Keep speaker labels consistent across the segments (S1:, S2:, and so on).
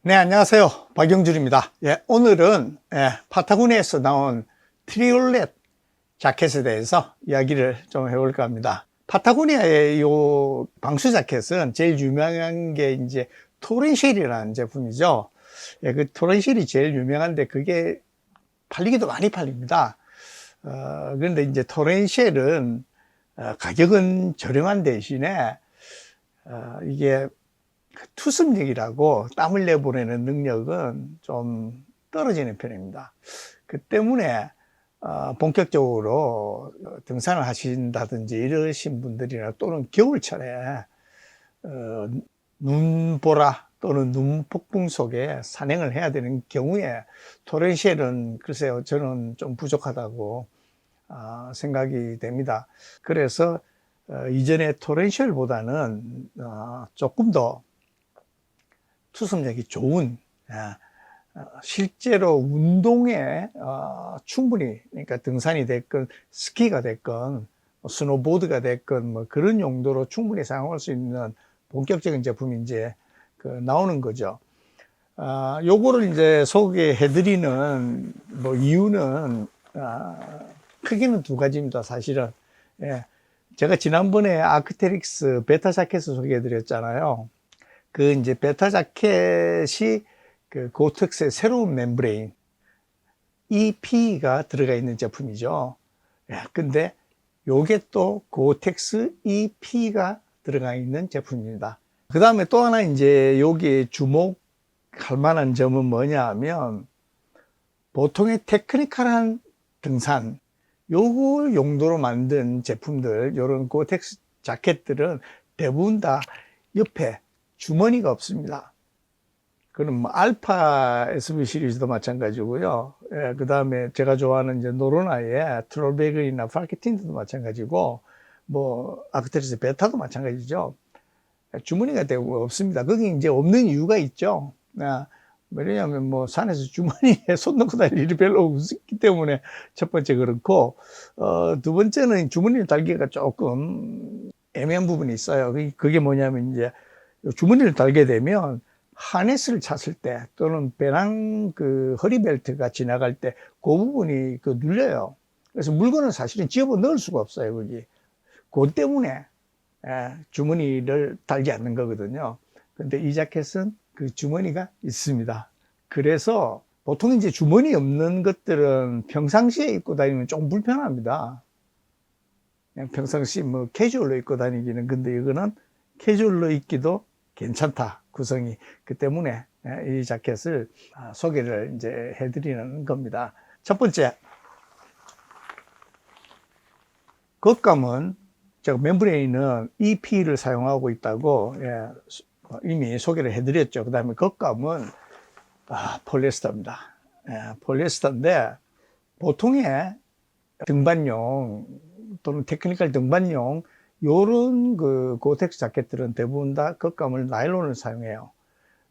S1: 네, 안녕하세요. 박영준입니다. 오늘은 파타고니아에서 나온 트리올렛 자켓에 대해서 이야기를 좀 해볼까 합니다. 파타고니아의 이 방수 자켓은 제일 유명한 게 이제 토렌실이라는 제품이죠. 그 토렌실이 제일 유명한데 그게 팔리기도 많이 팔립니다. 그런데 이제 토렌실은 가격은 저렴한 대신에 이게 투습력이라고 땀을 내보내는 능력은 좀 떨어지는 편입니다. 그 때문에 본격적으로 등산을 하신다든지 이러신 분들이나 또는 겨울철에 눈보라 또는 눈폭풍 속에 산행을 해야 되는 경우에 토렌실은 글쎄요, 저는 좀 부족하다고 생각이 됩니다. 그래서 이전에 토렌실보다는 조금 더 투습력이 좋은, 실제로 운동에 충분히, 그러니까 등산이 됐건 스키가 됐건 스노보드가 됐건 뭐 그런 용도로 충분히 사용할 수 있는 본격적인 제품이 이제 나오는 거죠. 요거를 이제 소개해 드리는 뭐 이유는 크게는 두 가지입니다, 사실은. 예. 제가 지난번에 아크테릭스 베타 자켓을 소개해 드렸잖아요. 그 이제 베타 자켓이 그 고텍스의 새로운 멤브레인 EP가 들어가 있는 제품이죠. 근데 요게 또 고텍스 EP가 들어가 있는 제품입니다. 그 다음에 또 하나 이제 여기에 주목할 만한 점은 뭐냐 하면 보통의 테크니컬한 등산 요걸 용도로 만든 제품들, 요런 고텍스 자켓들은 대부분 다 옆에 주머니가 없습니다. 그는 뭐 알파 SV 시리즈도 마찬가지고요. 그 다음에 제가 좋아하는 이제 노로나의 트롤베그이나 팔케틴도 마찬가지고, 뭐 아크테리스 베타도 마찬가지죠. 주머니가 되고 없습니다. 거기 이제 없는 이유가 있죠. 왜냐하면 뭐 산에서 주머니에 손 넣고 다닐 일이 별로 없기 때문에 첫 번째 그렇고, 두 번째는 주머니를 달기가 조금 애매한 부분이 있어요. 그게 뭐냐면 이제 주머니를 달게 되면 하네스를 찼을 때 또는 배낭 그 허리벨트가 지나갈 때 그 부분이 눌려요. 그래서 물건을 사실은 집어 넣을 수가 없어요, 거기. 그 때문에 주머니를 달지 않는 거거든요. 근데 이 자켓은 그 주머니가 있습니다. 그래서 보통 이제 주머니 없는 것들은 평상시에 입고 다니면 좀 불편합니다. 그냥 평상시 뭐 캐주얼로 입고 다니기는. 근데 이거는 캐주얼로 입기도 괜찮다, 구성이. 그 때문에 이 자켓을 소개를 이제 해드리는 겁니다. 첫 번째, 겉감은 제가 멤브레인은 EP를 사용하고 있다고 이미 소개를 해드렸죠. 그 다음에 겉감은 폴리에스터입니다. 폴리에스터인데 보통의 등반용 또는 테크니컬 등반용 요런 그 고텍스 자켓들은 대부분 다 겉감을 나일론을 사용해요.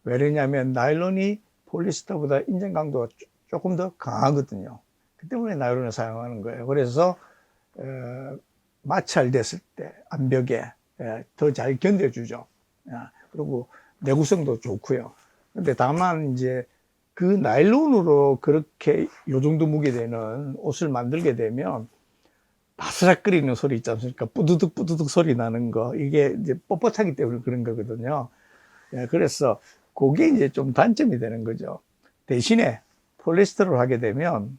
S1: 왜냐하면 나일론이 폴리에스터보다 인증 강도가 조금 더 강하거든요. 그 때문에 나일론을 사용하는 거예요. 그래서 마찰됐을 때 암벽에 더 잘 견뎌주죠. 그리고 내구성도 좋고요. 근데 다만 이제 그 나일론으로 그렇게 요 정도 무게 되는 옷을 만들게 되면 바스락거리는 소리 있지 않습니까? 뿌드득 뿌드득 소리 나는 거, 이게 이제 뻣뻣하기 때문에 그런 거거든요. 그래서 그게 이제 좀 단점이 되는 거죠. 대신에 폴리에스터를 하게 되면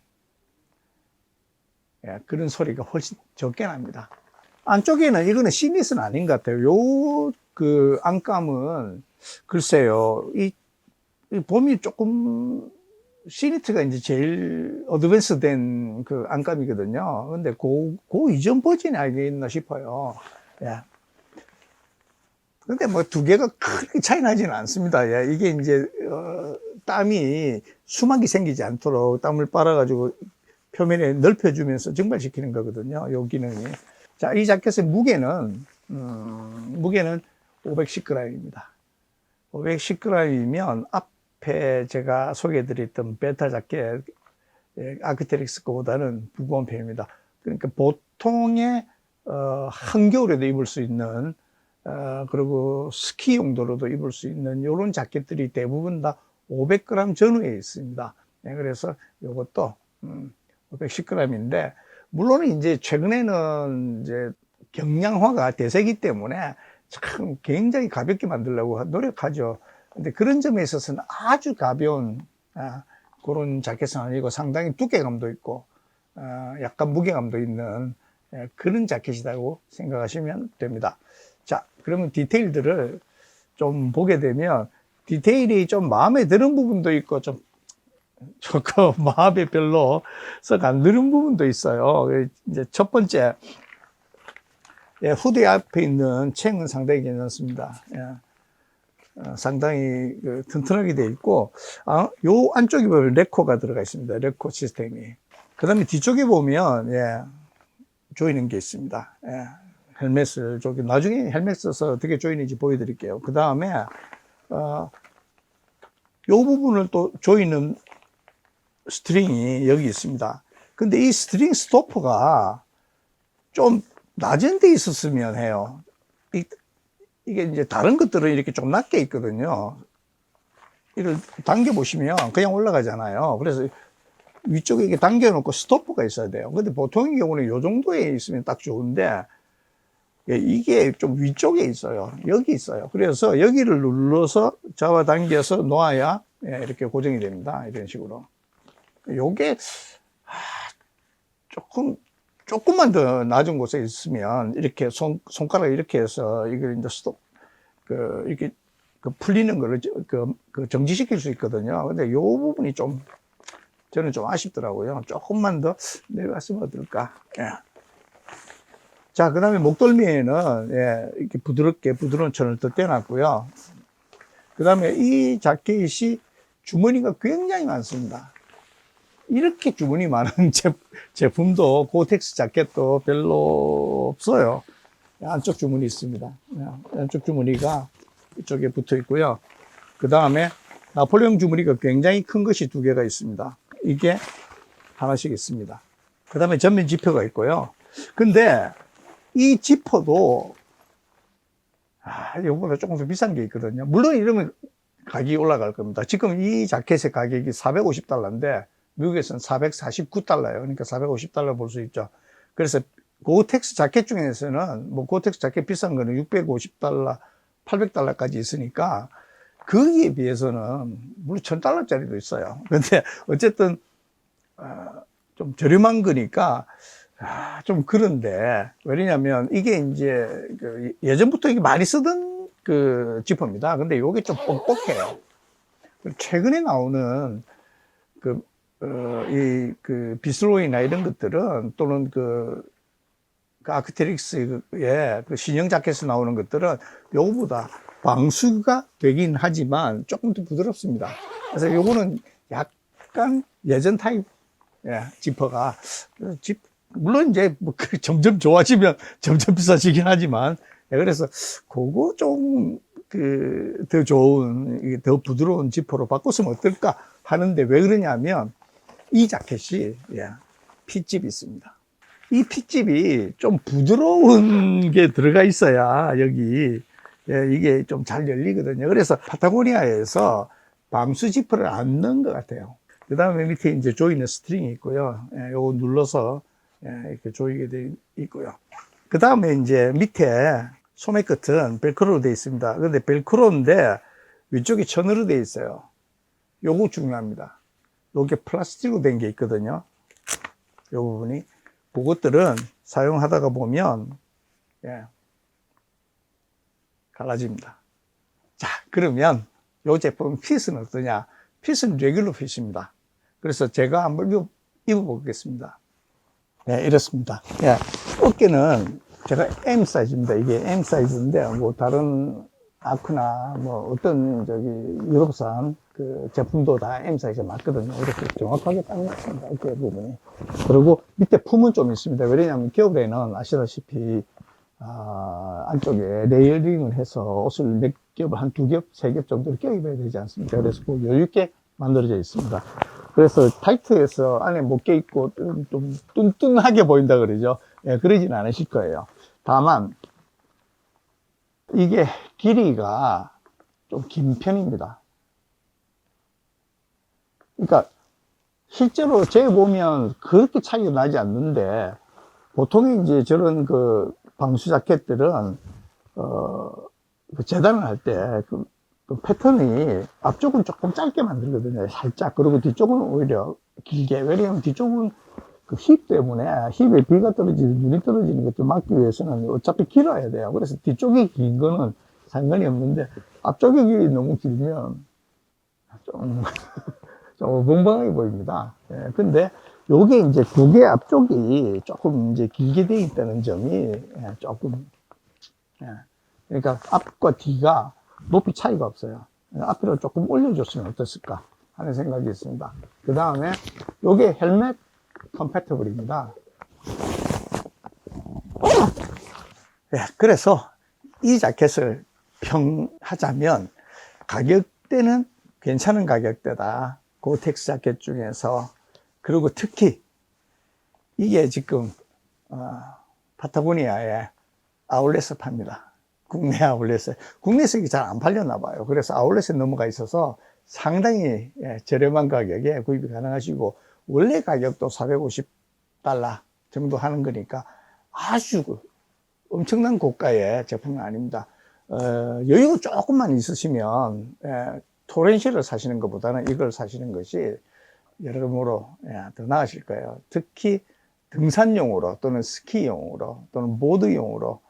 S1: 그런 소리가 훨씬 적게 납니다. 안쪽에는 이거는 시닛은 아닌 것 같아요. 요 그 안감은 글쎄요, 이 봄이 조금 시니트가 이제 제일 어드밴스된 그 안감이거든요. 근데 그 이전 버전이 아니겠나 싶어요. 근데 뭐 두 개가 크게 차이 나지는 않습니다. 이게 이제 땀이 수막이 생기지 않도록 땀을 빨아가지고 표면에 넓혀주면서 증발시키는 거거든요. 요 기능이. 자, 이 자켓의 무게는 510g입니다. 510g이면 앞에 제가 소개해드렸던 베타 자켓 아크테릭스 거보다는 무거운 편입니다. 그러니까 보통의 한겨울에도 입을 수 있는 그리고 스키 용도로도 입을 수 있는 이런 자켓들이 대부분 다 500g 전후에 있습니다. 예, 그래서 이것도 510g인데, 물론 이제 최근에는 이제 경량화가 대세이기 때문에 참 굉장히 가볍게 만들려고 노력하죠. 근데 그런 점에 있어서는 아주 가벼운 그런 자켓은 아니고 상당히 두께감도 있고 약간 무게감도 있는 그런 자켓이라고 생각하시면 됩니다. 자, 그러면 디테일들을 좀 보게 되면 디테일이 좀 마음에 드는 부분도 있고 좀 조금 마음에 별로 썩 안 드는 부분도 있어요. 이제 첫 번째, 후드 앞에 있는 챙은 상당히 괜찮습니다. 상당히 튼튼하게 되어 있고, 요 안쪽에 보면 레코가 들어가 있습니다. 레코 시스템이. 그 다음에 뒤쪽에 보면, 조이는 게 있습니다. 헬멧을, 나중에 헬멧 써서 어떻게 조이는지 보여드릴게요. 그 다음에, 요 부분을 또 조이는 스트링이 여기 있습니다. 근데 이 스트링 스토퍼가 좀 낮은 데 있었으면 해요. 이게 이제 다른 것들은 이렇게 좀 낮게 있거든요. 이걸 당겨보시면 그냥 올라가잖아요. 그래서 위쪽에 이렇게 당겨놓고 스토퍼가 있어야 돼요. 근데 보통의 경우는 이 정도에 있으면 딱 좋은데, 이게 좀 위쪽에 있어요. 여기 있어요. 그래서 여기를 눌러서 잡아당겨서 놓아야 이렇게 고정이 됩니다. 이런 식으로. 요게 조금만 더 낮은 곳에 있으면 이렇게 손가락 이렇게 해서 이걸 이제 이렇게 풀리는 거를 정지시킬 수 있거든요. 근데 요 부분이 저는 좀 아쉽더라고요. 조금만 더 내려갔으면 어떨까. 자, 그 다음에 목덜미에는 이렇게 부드러운 천을 더 떼놨고요. 그 다음에 이 자켓이 주머니가 굉장히 많습니다. 이렇게 주머니 많은 제품도 고텍스 자켓도 별로 없어요. 안쪽 주머니 있습니다. 안쪽 주머니가 이쪽에 붙어 있고요. 그 다음에 나폴레옹 주머니가 굉장히 큰 것이 두 개가 있습니다. 이게 하나씩 있습니다. 그 다음에 전면 지퍼가 있고요. 근데 이 지퍼도 이거보다 조금 더 비싼 게 있거든요. 물론 이러면 가격이 올라갈 겁니다. 지금 이 자켓의 가격이 $450인데 미국에서는 $449예요. 그러니까 $450 볼 수 있죠. 그래서 고텍스 자켓 중에서는 뭐 고텍스 자켓 비싼 거는 $650, $800까지 있으니까 거기에 비해서는 물론 $1000짜리도 있어요. 근데 어쨌든 좀 저렴한 거니까 좀 그런데, 왜냐면 이게 이제 예전부터 이게 많이 쓰던 지퍼입니다. 근데 이게 좀 뻑뻑해요. 최근에 나오는 비스로이나 이런 것들은, 또는 아크테릭스의 신형 자켓에서 나오는 것들은 요거보다 방수가 되긴 하지만 조금 더 부드럽습니다. 그래서 요거는 약간 예전 타입 지퍼가 물론 이제 점점 좋아지면 점점 비싸지긴 하지만, 그래서 그거 좀 더 좋은, 더 부드러운 지퍼로 바꿨으면 어떨까 하는데, 왜 그러냐면 이 자켓이 핏집이 있습니다. 이 핏집이 좀 부드러운 게 들어가 있어야 여기 이게 좀 잘 열리거든요. 그래서 파타고니아에서 방수 지퍼를 안 넣은 것 같아요. 그 다음에 밑에 이제 조이는 스트링이 있고요. 요거 눌러서 이렇게 조이게 되어 있고요. 그 다음에 이제 밑에 소매 끝은 벨크로로 되어 있습니다. 그런데 벨크로인데 위쪽이 천으로 되어 있어요. 요거 중요합니다. 요게 플라스틱으로 된 게 있거든요. 요 부분이. 그것들은 사용하다가 보면 갈라집니다. 자, 그러면 요 제품 핏은 어떠냐? 핏은 레귤러 핏입니다. 그래서 제가 한번 입어보겠습니다. 이렇습니다. 어깨는 제가 M 사이즈입니다. 이게 M 사이즈인데, 뭐 다른 아크나 뭐 어떤 유럽산 제품도 다 M 사이즈가 맞거든요. 이렇게 정확하게 딱 맞습니다. 어깨 부분이. 그리고 밑에 품은 좀 있습니다. 왜냐하면 겨울에는 아시다시피 안쪽에 레이어링을 해서 옷을 몇 겹을 한 2겹, 3겹 정도를 껴입어야 되지 않습니까? 그래서 여유있게 만들어져 있습니다. 그래서 타이트해서 안에 못 껴입고 좀 뚠뚠하게 보인다 그러죠. 그러진 않으실 거예요. 다만 이게 길이가 좀 긴 편입니다. 그러니까 실제로 재보면 그렇게 차이가 나지 않는데, 보통 이제 저런 그 방수 자켓들은, 그 재단을 할 때, 그 패턴이 앞쪽은 조금 짧게 만들거든요. 살짝. 그리고 뒤쪽은 오히려 길게. 왜냐면 뒤쪽은 그 힙 때문에, 힙에 비가 떨어지는, 눈이 떨어지는 것들 막기 위해서는 어차피 길어야 돼요. 그래서 뒤쪽이 긴 거는 상관이 없는데, 앞쪽이 너무 길면 좀, 좀 벙벙하게 보입니다. 예, 근데 요게 이제 고개 앞쪽이 조금 이제 길게 되어 있다는 점이, 예, 조금, 예. 그러니까 앞과 뒤가 높이 차이가 없어요. 앞으로 조금 올려줬으면 어땠을까 하는 생각이 있습니다. 그 다음에 요게 헬멧 컴패터블입니다. 예, 그래서 이 자켓을 평하자면 가격대는 괜찮은 가격대다. 고텍스 자켓 중에서. 그리고 특히 이게 지금 파타고니아에 아울렛을 팝니다. 국내 아울렛에. 국내에서 이게 잘 안 팔렸나 봐요. 그래서 아울렛에 넘어가 있어서 상당히 저렴한 가격에 구입이 가능하시고, 원래 가격도 450달러 정도 하는 거니까 아주 엄청난 고가의 제품은 아닙니다. 여유가 조금만 있으시면 토렌시를 사시는 것보다는 이걸 사시는 것이 여러모로 더 나으실 거예요. 특히 등산용으로 또는 스키용으로 또는 보드용으로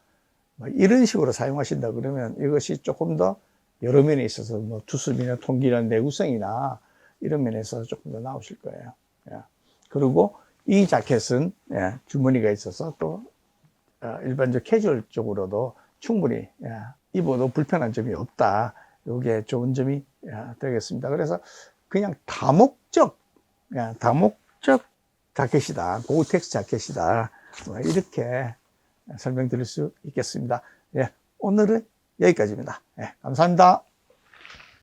S1: 이런 식으로 사용하신다 그러면 이것이 조금 더 여러 면에 있어서 뭐 투습이나 통기나 내구성이나 이런 면에서 조금 더 나오실 거예요. 그리고 이 자켓은 주머니가 있어서 또 일반적 캐주얼적으로도 충분히 입어도 불편한 점이 없다. 이게 좋은 점이 되겠습니다. 그래서 그냥 다목적 자켓이다. 고텍스 자켓이다. 이렇게 설명드릴 수 있겠습니다. 오늘은 여기까지입니다. 감사합니다.